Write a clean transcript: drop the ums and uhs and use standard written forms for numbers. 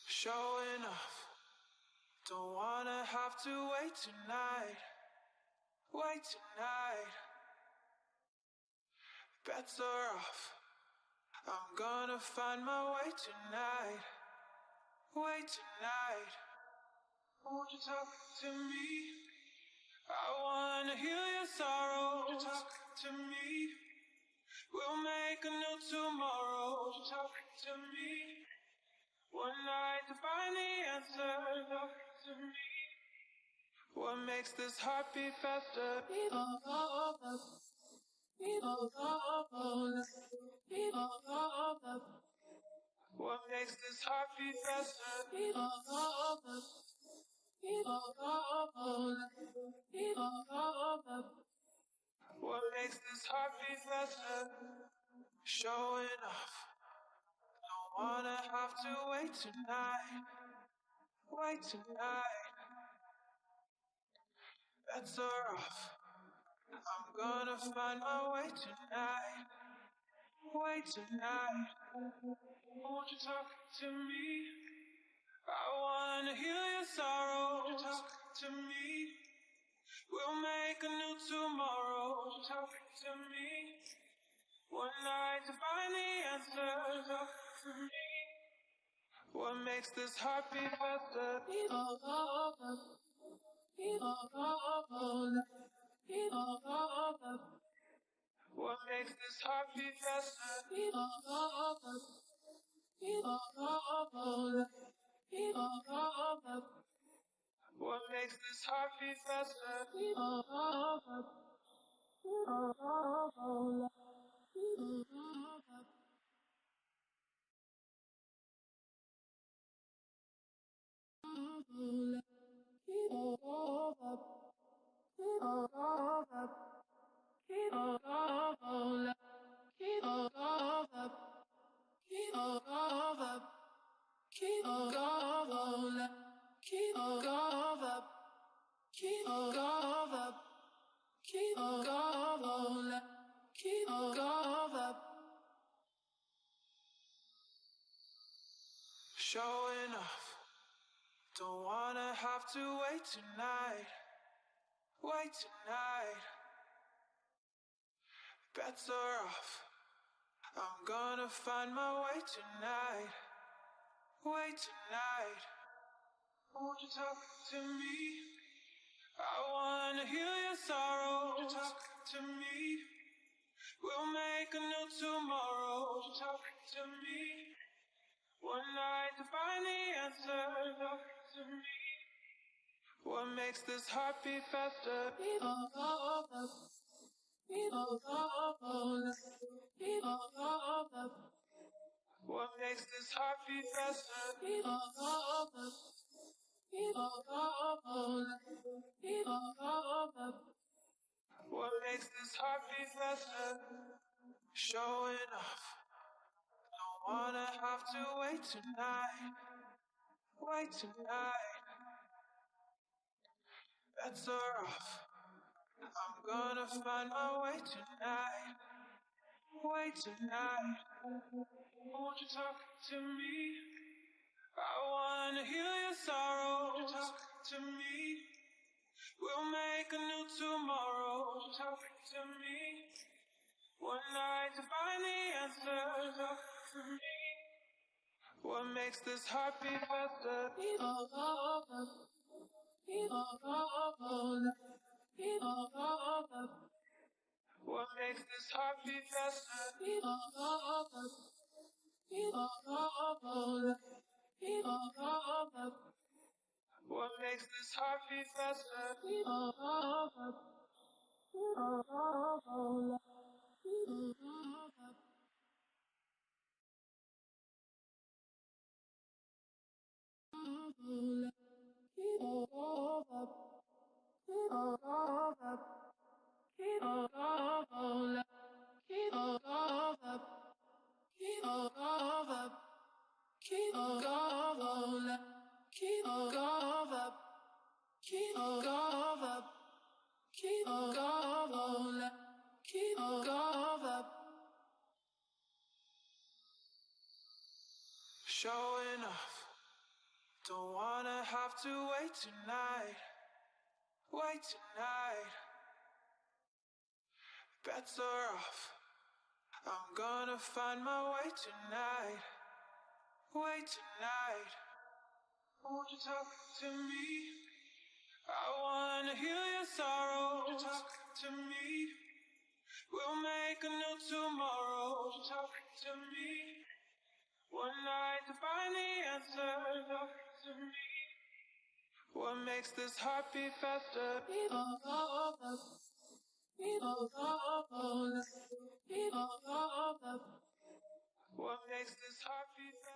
Showing off, don't wanna have to wait tonight, wait tonight. Bets are off, I'm gonna find my way tonight, wait tonight. Won't you talk to me? I wanna heal your sorrow. Won't you talk to me? We'll make a new tomorrow. Won't you talk to me? One night to find the answer. Talk to me. What makes this heart beat faster? What makes this heart beat faster? What makes this heart beat faster? Showing off, don't wanna have to wait tonight, wait tonight. Bets are off, I'm gonna find my way tonight, wait tonight. Won't you talk to me? I wanna heal your sorrow. Won't you talk to me? We'll make a new tomorrow. Won't you talk to me? One night to find the answer. Talk to me. What makes this heart beat faster? What makes this heart beat faster? What makes this heart beat faster? Showing off, don't wanna have to wait tonight, wait tonight. Bets are off, I'm gonna find my way tonight, wait tonight. Won't you talk to me? I wanna heal your sorrow. Won't you talk to me? We'll make a new tomorrow. Won't you talk to me? One night to find the answer. Talk to me. What makes this heart beat faster? What makes this heart beat faster? What makes this heart beat faster? Showing off, don't wanna have to wait tonight, wait tonight. Bets are off, I'm gonna find my way tonight, wait tonight. Won't you talk to me? I wanna heal your sorrow. Won't you talk to me? We'll make a new tomorrow. Won't you talk to me? One night to find the answer. Talk to me. What makes this heart beat faster? What makes this heart beat faster? What makes this heart beat faster? keep going, keep going, keep going. Showing off, don't wanna have to wait tonight, wait tonight. Bets are off, I'm gonna find my way tonight, way tonight. Won't you talk to me? I wanna heal your sorrow. Won't you talk to me? We'll make a new tomorrow. Won't you talk to me? One night to find the answer. Talk to me. What makes this heart beat faster? What makes this heart beat faster?